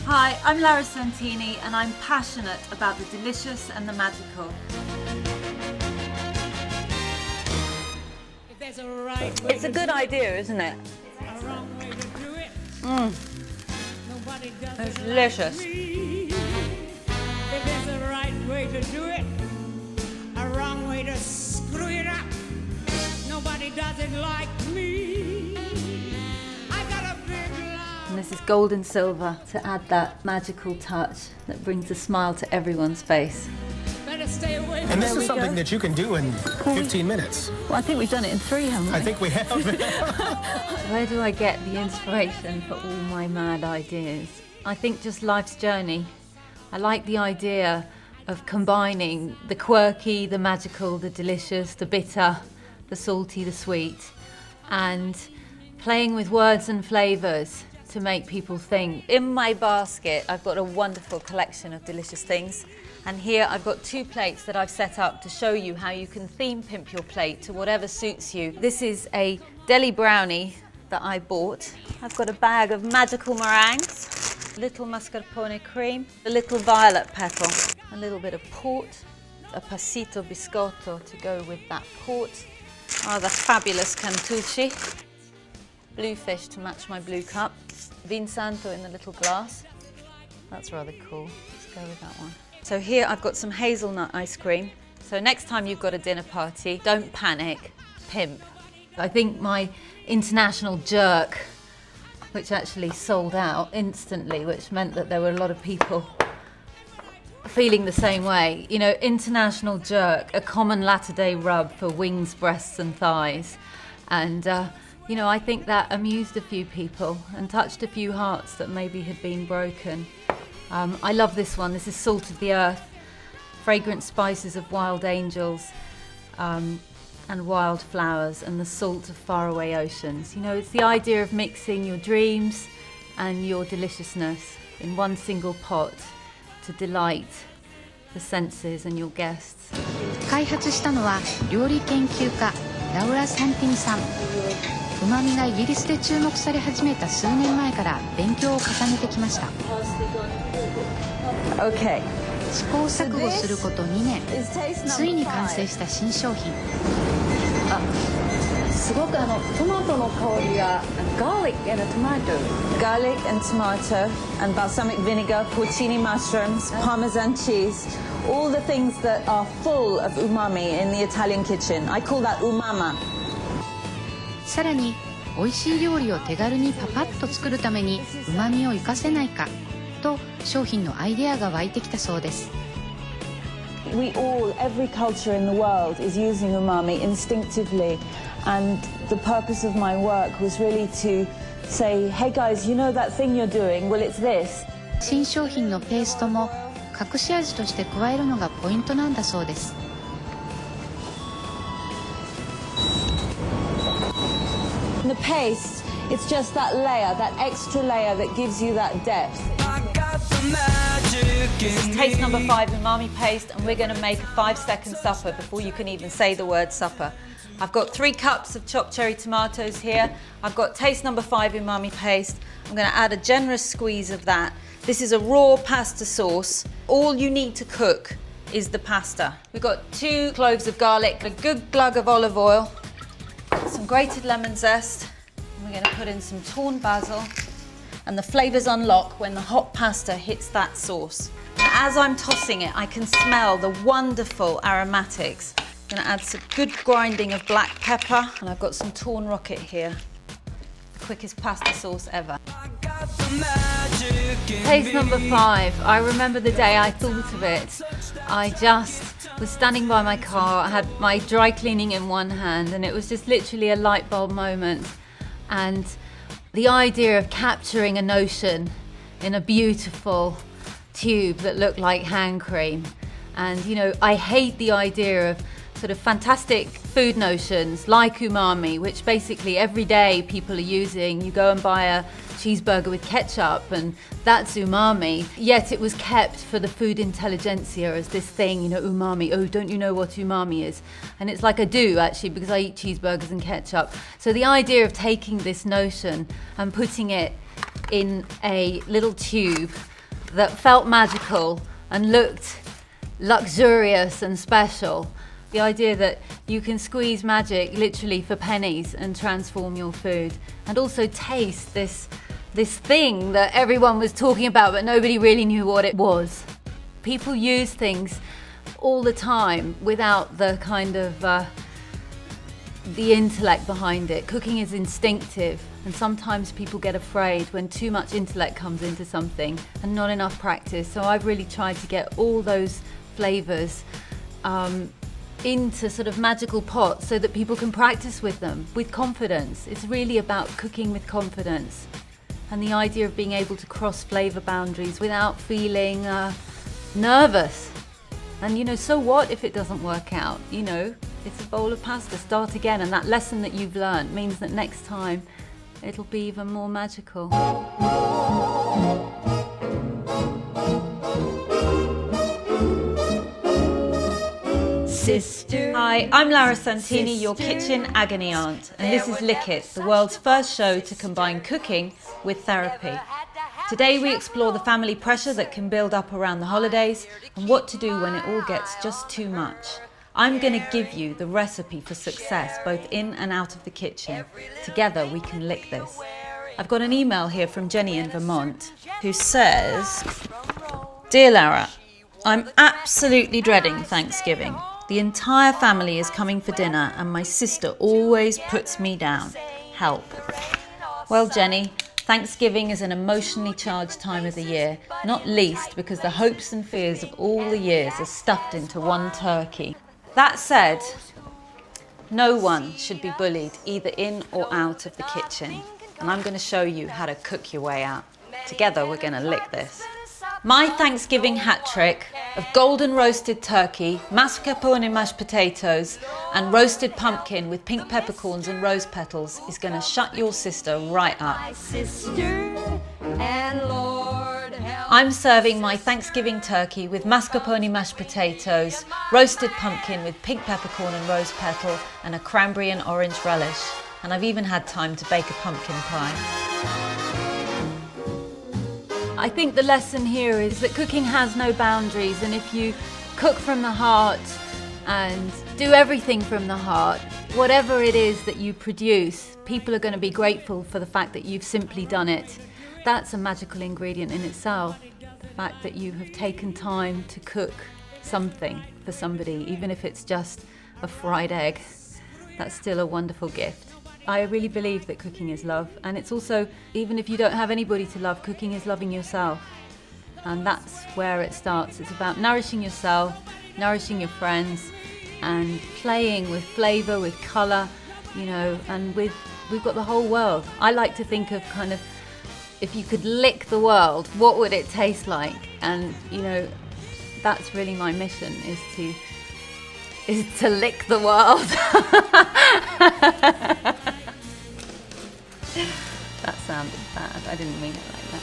Hi, I'm Lara Santtini and I'm passionate about the delicious and the magical. It's a good idea, isn't it? It's delicious. If there's a right way to do it, a wrong way to screw it up. Nobody does it like me. I got a big love. And this is gold and silver to add that magical touch that brings a smile to everyone's face. Better stay away from And this is something that you can do in 15 minutes. Well, I think we've done it in 3, haven't we? I think we have. Where do I get the inspiration for all my mad ideas? I think just life's journey. I like the idea of combining the quirky, the magical, the delicious, the bitter, the salty, the sweet, and playing with words and flavours to make people think. In my basket, I've got a wonderful collection of delicious things. And here I've got 2 plates that I've set up to show you how you can theme pimp your plate to whatever suits you. This is a deli brownie that I bought. I've got a bag of magical meringues, a little mascarpone cream, a little violet petal, a little bit of port, a passito biscotto to go with that port, the fabulous cantucci, blue fish to match my blue cup, vin santo in the little glass. That's rather cool. Let's go with that one. So here I've got some hazelnut ice cream. So next time you've got a dinner party, don't panic, pimp. I think my international jerk, which actually sold out instantly, which meant that there were a lot of people feeling the same way. You know, international jerk, a common latter-day rub for wings, breasts and thighs. And, you know, I think that amused a few people and touched a few hearts that maybe had been broken. I love this one. This is Salt of the Earth, fragrant spices of wild angels and wild flowers and the salt of faraway oceans. You know, it's the idea of mixing your dreams and your deliciousness in one single pot to delight the senses and your guests. 開発したのは料理研究家ラウラ・サンティニさん。うまみがイギリスで注目され始めた数年前から勉強を重ねてきました。Okay. 試行錯誤すること2年、ついに完成した新商品。すごくトマトの香りが garlic and a tomato. Garlic and tomato and balsamic vinegar, porcini mushrooms, parmesan cheese, all the things that are full of umami in the Italian kitchen. I call that umama. さらに美味しい料理を手軽にパパッと作るためにうまみを生かせないかと商品のアイデアが湧いてきたそうです。Every culture in the world is using umami instinctively, and the purpose of my work was really to say, hey guys, you know that thing you're doing? Well, it's this. 新商品のペーストも隠し味として加えるのがポイントなんだそうです。The paste, it's just that layer, that extra layer that gives you that depth. Taste number 5, umami paste, and we're going to make a 5-second supper before you can even say the word supper. I've got 3 cups of chopped cherry tomatoes here. I've got taste number 5 umami paste. I'm going to add a generous squeeze of that. This is a raw pasta sauce. All you need to cook is the pasta. We've got 2 cloves of garlic, a good glug of olive oil, some grated lemon zest, and we're going to put in some torn basil, and the flavours unlock when the hot pasta hits that sauce. And as I'm tossing it, I can smell the wonderful aromatics. I'm going to add some good grinding of black pepper, and I've got some torn rocket here. The quickest pasta sauce ever. Taste number 5. I remember the day I thought of it. I just was standing by my car, I had my dry cleaning in one hand, and it was just literally a light bulb moment. And the idea of capturing a notion in a beautiful tube that looked like hand cream. And you know, I hate the idea of sort of fantastic food notions like umami, which basically every day people are using. You go and buy a cheeseburger with ketchup and that's umami, yet it was kept for the food intelligentsia as this thing, you know, umami. Oh, don't you know what umami is? And it's like I do actually, because I eat cheeseburgers and ketchup. So the idea of taking this notion and putting it in a little tube that felt magical and looked luxurious and special. The idea that you can squeeze magic literally for pennies and transform your food, and also taste this thing that everyone was talking about but nobody really knew what it was. People use things all the time without the kind of the intellect behind it. Cooking is instinctive, and sometimes people get afraid when too much intellect comes into something and not enough practice. So I've really tried to get all those flavors into sort of magical pots so that people can practice with them with confidence. It's really about cooking with confidence, and the idea of being able to cross flavor boundaries without feeling nervous. And you know, so what if it doesn't work out? You know, it's a bowl of pasta, start again, and that lesson that you've learned means that next time it'll be even more magical. Sister. Hi, I'm Lara Santtini, your kitchen agony aunt, and this is Lick It, the world's first show to combine cooking with therapy. Today we explore the family pressure that can build up around the holidays and what to do when it all gets just too much. I'm going to give you the recipe for success both in and out of the kitchen. Together we can lick this. I've got an email here from Jenny in Vermont who says, "Dear Lara, I'm absolutely dreading Thanksgiving. The entire family is coming for dinner and my sister always puts me down. Help." Well, Jenny, Thanksgiving is an emotionally charged time of the year, not least because the hopes and fears of all the years are stuffed into one turkey. That said, no one should be bullied either in or out of the kitchen, and I'm going to show you how to cook your way out. Together we're going to lick this. My Thanksgiving hat trick of golden roasted turkey, mascarpone mashed potatoes, and roasted pumpkin with pink peppercorns and rose petals is going to shut your sister right up. I'm serving my Thanksgiving turkey with mascarpone mashed potatoes, roasted pumpkin with pink peppercorn and rose petal, and a cranberry and orange relish. And I've even had time to bake a pumpkin pie. I think the lesson here is that cooking has no boundaries, and if you cook from the heart and do everything from the heart, whatever it is that you produce, people are going to be grateful for the fact that you've simply done it. That's a magical ingredient in itself. The fact that you have taken time to cook something for somebody, even if it's just a fried egg, that's still a wonderful gift. I really believe that cooking is love, and it's also, even if you don't have anybody to love, cooking is loving yourself. And that's where it starts. It's about nourishing yourself, nourishing your friends, and playing with flavor, with color, you know, and we've got the whole world. I like to think of kind of, if you could lick the world, what would it taste like? And, you know, that's really my mission, is to lick the world. That sounded bad. I didn't mean it like that.